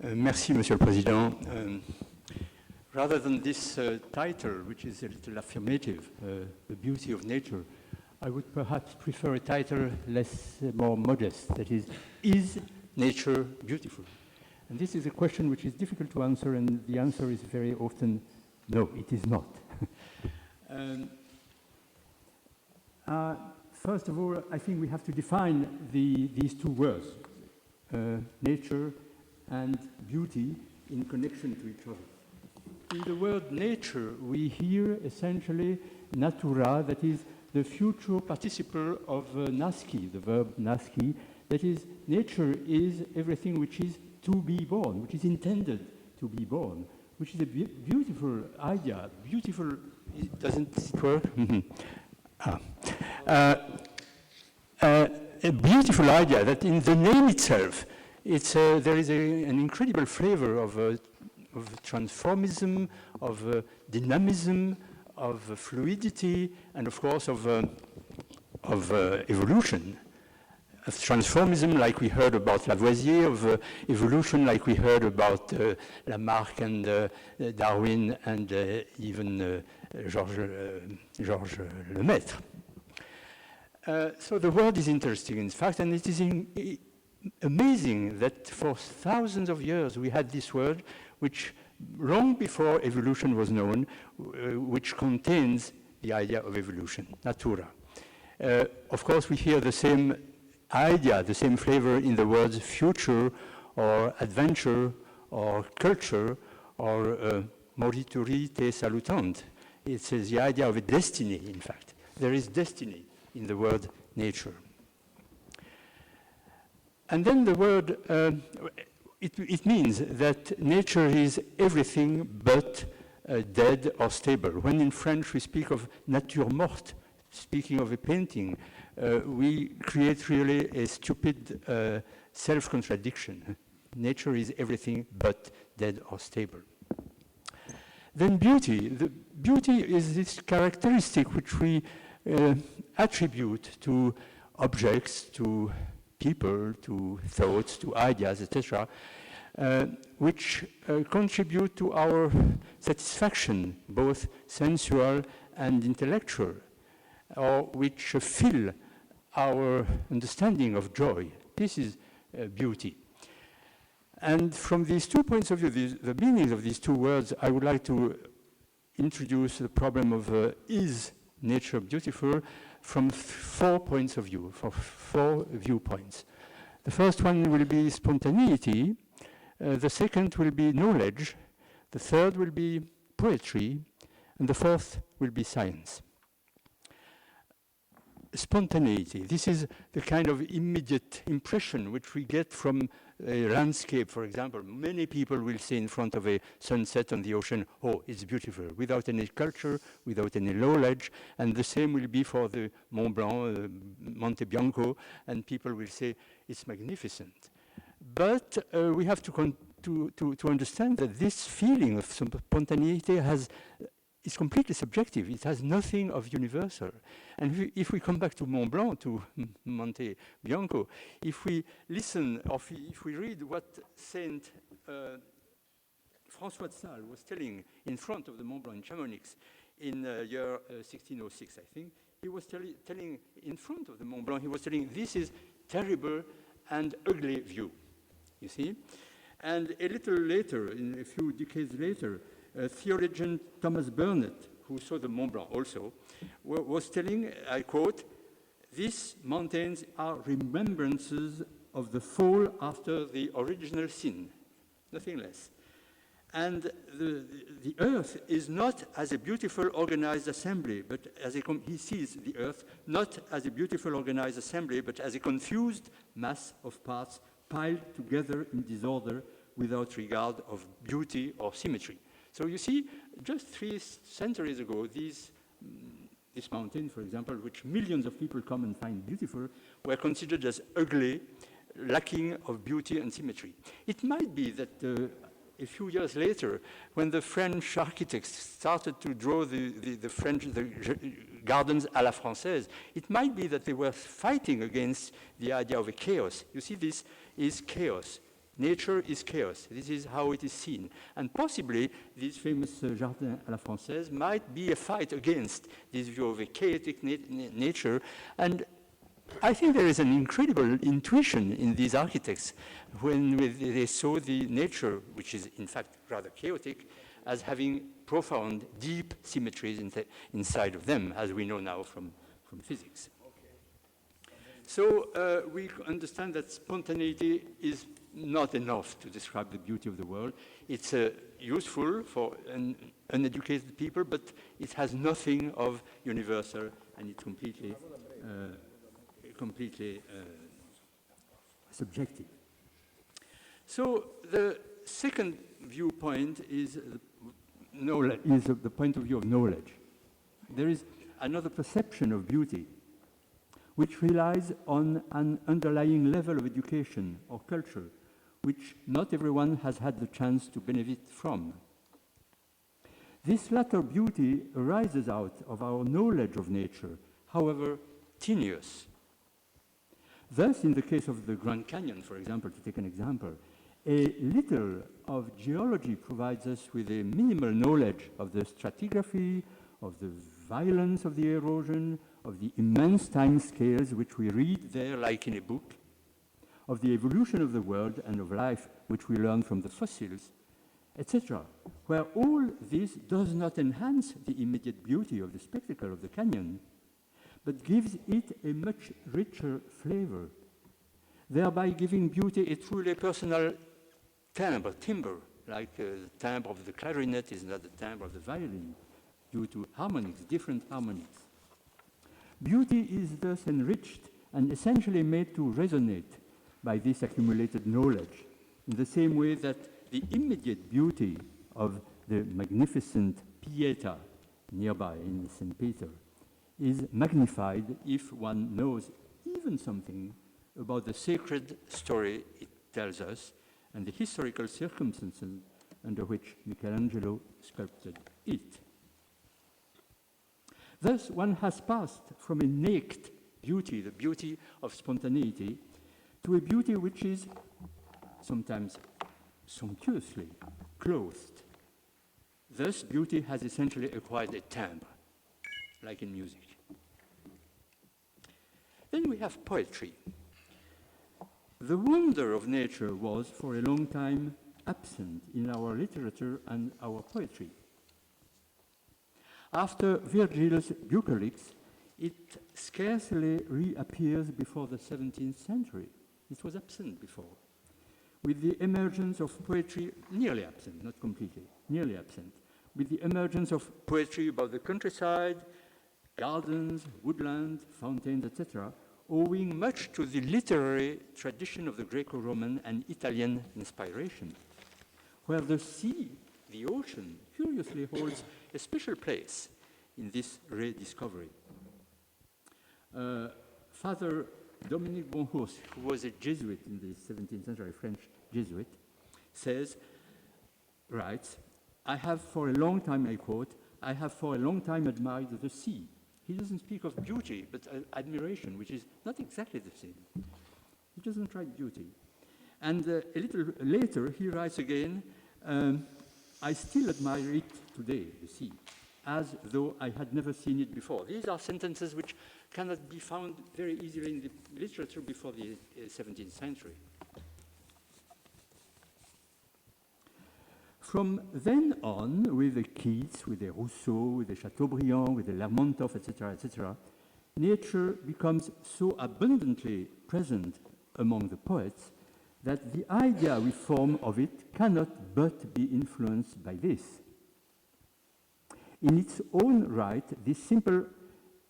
Merci, Monsieur le Président. Rather than this title, which is a little affirmative, the beauty of nature, I would perhaps prefer a title more modest, that is nature beautiful? And this is a question which is difficult to answer, and the answer is very often, no, it is not. First of all, I think we have to define these two words, nature and beauty, in connection to each other. In the word nature, we hear essentially natura, that is the future participle of nasci, the verb nasci, that is, nature is everything which is to be born, which is intended to be born, which is a beautiful idea, beautiful, doesn't it work? A beautiful idea that in the name itself, there is an incredible flavor of transformism, of dynamism, of fluidity, and of course of evolution. Of transformism, like we heard about Lavoisier, of evolution, like we heard about Lamarck and Darwin, and even Georges Lemaître. So the word is interesting, in fact, and it is amazing that for thousands of years we had this word, which long before evolution was known, which contains the idea of evolution, natura. Of course, we hear the same idea, the same flavor in the words future, or adventure, or culture, or morituri salutant. It's the idea of a destiny, in fact. There is destiny in the word nature. And then the word, it means that nature is everything but dead or stable. When in French we speak of nature morte, speaking of a painting, we create really a stupid self-contradiction. Nature is everything but dead or stable. Then beauty. The beauty is this characteristic which we attribute to objects, to people, to thoughts, to ideas, etc., which contribute to our satisfaction, both sensual and intellectual, or which fill our understanding of joy. This is beauty. And from these 2 points of view, the meanings of these two words, I would like to introduce the problem of is nature beautiful from 4 points of view, for 4 viewpoints. The first one will be spontaneity, the second will be knowledge, the third will be poetry, and the fourth will be science. Spontaneity, this is the kind of immediate impression which we get from a landscape, for example. Many people will say in front of a sunset on the ocean, oh, it's beautiful, without any culture, without any knowledge, and the same will be for the Mont Blanc, Monte Bianco, and people will say, it's magnificent. But we have to understand that this feeling of spontaneity is completely subjective. It has nothing of universal. And if we come back to Mont Blanc, to Monte Bianco, if we listen, or if we read what Saint François de Sales was telling in front of the Mont Blanc in Chamonix in year 1606, I think, he was telling in front of the Mont Blanc, he was telling, this is terrible and ugly view, you see? And a little later, a few decades later, theologian Thomas Burnet, who saw the Mont Blanc also, was telling, I quote, these mountains are remembrances of the fall after the original sin, nothing less. And the earth is not as a beautiful organized assembly, but he sees the earth not as a beautiful organized assembly, but as a confused mass of parts piled together in disorder without regard of beauty or symmetry. So you see, just 3 centuries ago, this mountain, for example, which millions of people come and find beautiful, were considered as ugly, lacking of beauty and symmetry. It might be that a few years later, when the French architects started to draw the gardens à la française, it might be that they were fighting against the idea of a chaos. You see, this is chaos. Nature is chaos. This is how it is seen. And possibly this famous Jardin à la Française might be a fight against this view of a chaotic nature. And I think there is an incredible intuition in these architects when they saw the nature, which is in fact rather chaotic, as having profound, deep symmetries inside of them, as we know now from physics. So we understand that spontaneity is not enough to describe the beauty of the world. It's useful for uneducated people, but it has nothing of universal, and it's completely subjective. So the second viewpoint is the point of view of knowledge. There is another perception of beauty, which relies on an underlying level of education or culture, which not everyone has had the chance to benefit from. This latter beauty arises out of our knowledge of nature, however tenuous. Thus, in the case of the Grand Canyon, for example, to take an example, a little of geology provides us with a minimal knowledge of the stratigraphy, of the violence of the erosion, of the immense time scales which we read there like in a book, of the evolution of the world and of life which we learn from the fossils, etc., where all this does not enhance the immediate beauty of the spectacle of the canyon, but gives it a much richer flavor, thereby giving beauty a truly personal timbre, like the timbre of the clarinet is not the timbre of the violin, due to harmonics, different harmonics. Beauty is thus enriched and essentially made to resonate by this accumulated knowledge, in the same way that the immediate beauty of the magnificent Pieta nearby in St. Peter is magnified if one knows even something about the sacred story it tells us and the historical circumstances under which Michelangelo sculpted it. Thus, one has passed from a naked beauty, the beauty of spontaneity, to a beauty which is sometimes sumptuously clothed. Thus, beauty has essentially acquired a timbre, like in music. Then we have poetry. The wonder of nature was for a long time absent in our literature and our poetry. After Virgil's Bucolics, it scarcely reappears before the 17th century. It was absent before. With the emergence of poetry, nearly absent, not completely, nearly absent, with the emergence of poetry about the countryside, gardens, woodland, fountains, etc., owing much to the literary tradition of the Greco-Roman and Italian inspiration, where the sea, the ocean, curiously holds a special place in this rediscovery. Father Dominique Bonhours, who was a Jesuit in the 17th century, French Jesuit, writes, I have for a long time, I quote, I have for a long time admired the sea. He doesn't speak of beauty, but admiration, which is not exactly the same. He doesn't write beauty. And a little later, he writes again, I still admire it today, the sea, as though I had never seen it before. These are sentences which cannot be found very easily in the literature before the 17th century. From then on, with the Keats, with the Rousseau, with the Chateaubriand, with the Lermontov, etc., nature becomes so abundantly present among the poets that the idea we form of it cannot but be influenced by this. In its own right, this simple,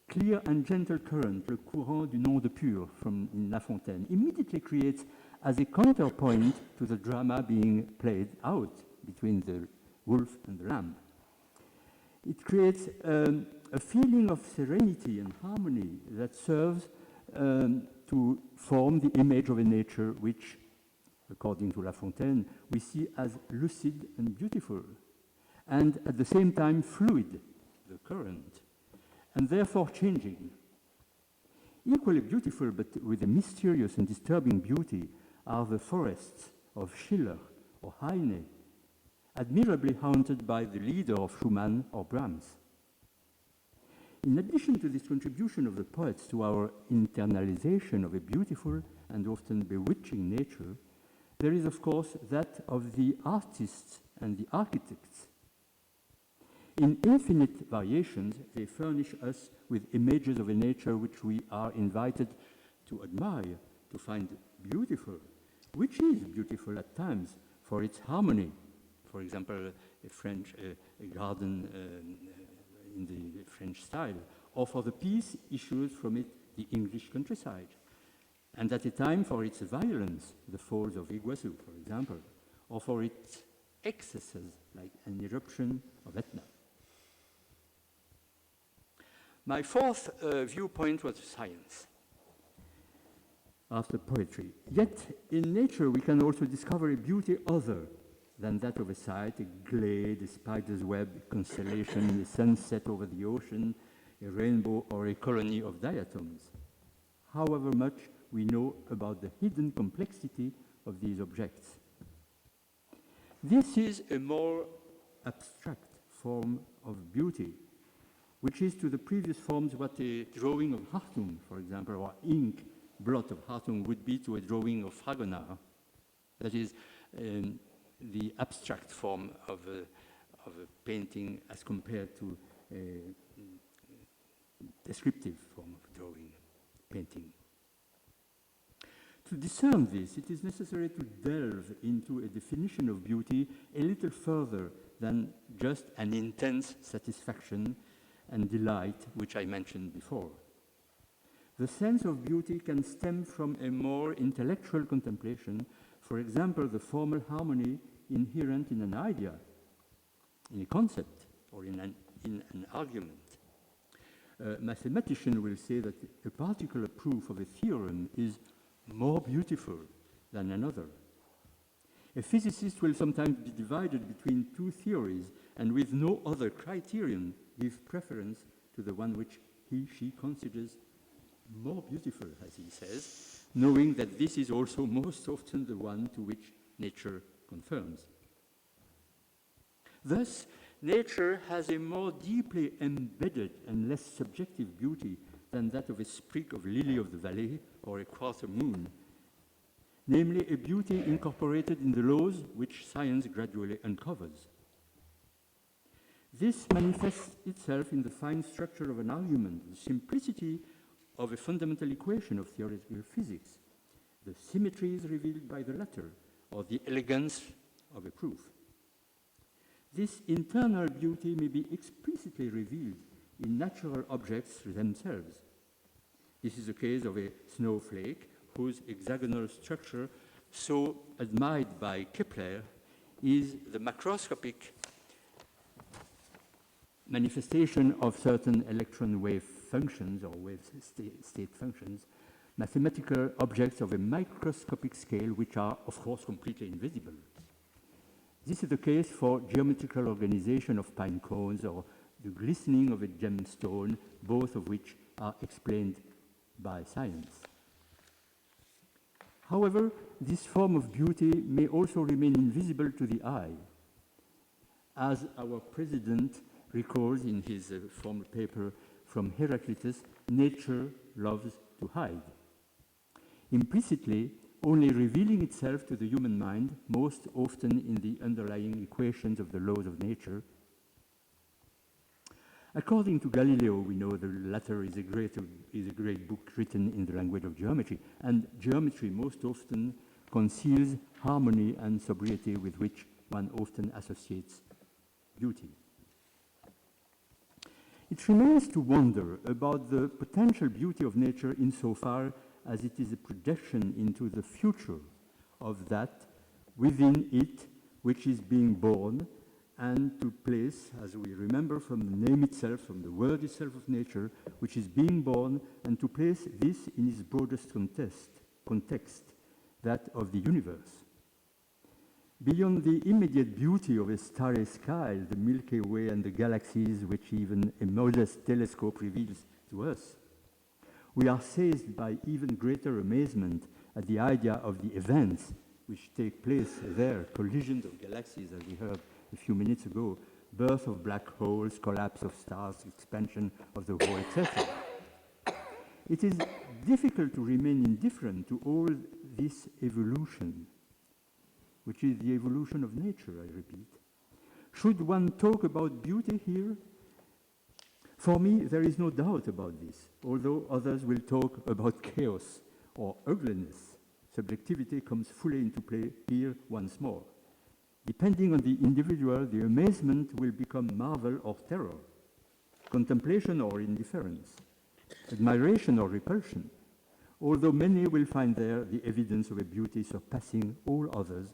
clear and gentle current, le courant du nom de pur from La Fontaine, immediately creates as a counterpoint to the drama being played out between the wolf and the lamb. It creates a feeling of serenity and harmony that serves to form the image of a nature which, according to La Fontaine, we see as lucid and beautiful, and at the same time fluid, the current, and therefore changing. Equally beautiful, but with a mysterious and disturbing beauty, are the forests of Schiller or Heine, admirably haunted by the leader of Schumann or Brahms. In addition to this contribution of the poets to our internalization of a beautiful and often bewitching nature, there is, of course, that of the artists and the architects. In infinite variations, they furnish us with images of a nature which we are invited to admire, to find beautiful, which is beautiful at times for its harmony. For example, a garden in the French style, or for the peace issues from it, the English countryside. And at a time for its violence, the falls of Iguazu, for example, or for its excesses, like an eruption of Etna. My fourth viewpoint was science, after poetry. Yet, in nature, we can also discover a beauty other than that of a sight, a glade, a spider's web, a constellation, a sunset over the ocean, a rainbow, or a colony of diatoms. However much we know about the hidden complexity of these objects. This is a more abstract form of beauty, which is to the previous forms what a drawing of Hartung, for example, or ink blot of Hartung would be to a drawing of Fragonard. That is the abstract form of a painting as compared to a descriptive form of drawing, painting. To discern this, it is necessary to delve into a definition of beauty a little further than just an intense satisfaction and delight, which I mentioned before. The sense of beauty can stem from a more intellectual contemplation, for example, the formal harmony inherent in an idea, in a concept, or in an argument. A mathematician will say that a particular proof of a theorem is more beautiful than another. A physicist will sometimes be divided between two theories and with no other criterion give preference to the one which she considers more beautiful, as he says, knowing that this is also most often the one to which nature confirms. Thus, nature has a more deeply embedded and less subjective beauty than that of a sprig of lily of the valley or a quarter moon, namely a beauty incorporated in the laws which science gradually uncovers. This manifests itself in the fine structure of an argument, the simplicity of a fundamental equation of theoretical physics, the symmetries revealed by the latter, or the elegance of a proof. This internal beauty may be explicitly revealed in natural objects themselves. This is the case of a snowflake, whose hexagonal structure, so admired by Kepler, is the macroscopic manifestation of certain electron wave functions or wave state functions, mathematical objects of a microscopic scale which are, of course, completely invisible. This is the case for geometrical organization of pine cones or the glistening of a gemstone, both of which are explained by science. However, this form of beauty may also remain invisible to the eye. As our president recalls in his former paper from Heraclitus, nature loves to hide. Implicitly, only revealing itself to the human mind, most often in the underlying equations of the laws of nature. According to Galileo, we know the latter is a great book written in the language of geometry, and geometry most often conceals harmony and sobriety with which one often associates beauty. It remains to wonder about the potential beauty of nature insofar as it is a projection into the future of that within it which is being born, and to place, as we remember from the name itself, from the word itself of nature, which is being born, and to place this in its broadest context, that of the universe. Beyond the immediate beauty of a starry sky, the Milky Way and the galaxies which even a modest telescope reveals to us, we are seized by even greater amazement at the idea of the events which take place there, collisions of galaxies, as we heard a few minutes ago, birth of black holes, collapse of stars, expansion of the whole, etc. It is difficult to remain indifferent to all this evolution, which is the evolution of nature, I repeat. Should one talk about beauty here? For me, there is no doubt about this, although others will talk about chaos or ugliness. Subjectivity comes fully into play here once more. Depending on the individual, the amazement will become marvel or terror, contemplation or indifference, admiration or repulsion, although many will find there the evidence of a beauty surpassing all others,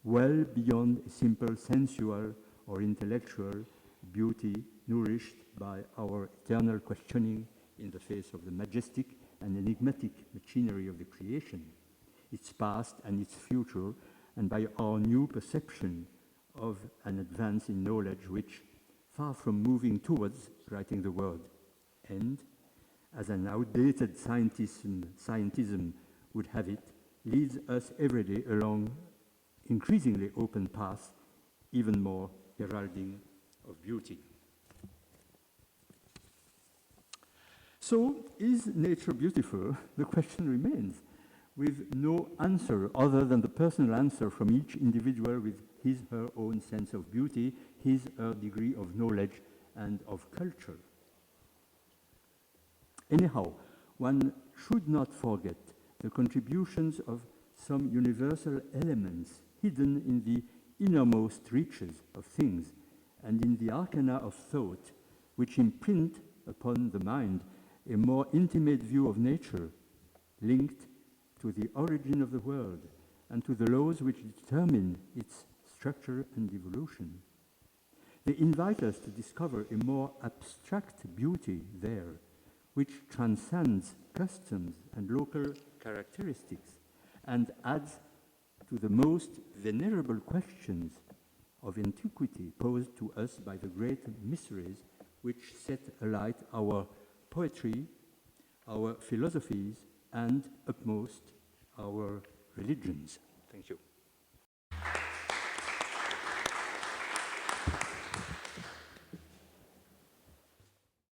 well beyond a simple sensual or intellectual beauty nourished by our eternal questioning in the face of the majestic and enigmatic machinery of the creation, its past and its future, and by our new perception of an advance in knowledge which, far from moving towards writing the word end, as an outdated scientism would have it, leads us every day along increasingly open paths, even more heralding of beauty. So, is nature beautiful? The question remains, with no answer other than the personal answer from each individual with his, her own sense of beauty, his, her degree of knowledge and of culture. Anyhow, one should not forget the contributions of some universal elements hidden in the innermost reaches of things and in the arcana of thought, which imprint upon the mind a more intimate view of nature, linked to the origin of the world and to the laws which determine its structure and evolution. They invite us to discover a more abstract beauty there, which transcends customs and local characteristics and adds to the most venerable questions of antiquity posed to us by the great mysteries which set alight our poetry, our philosophies, and, upmost, our religions. Thank you.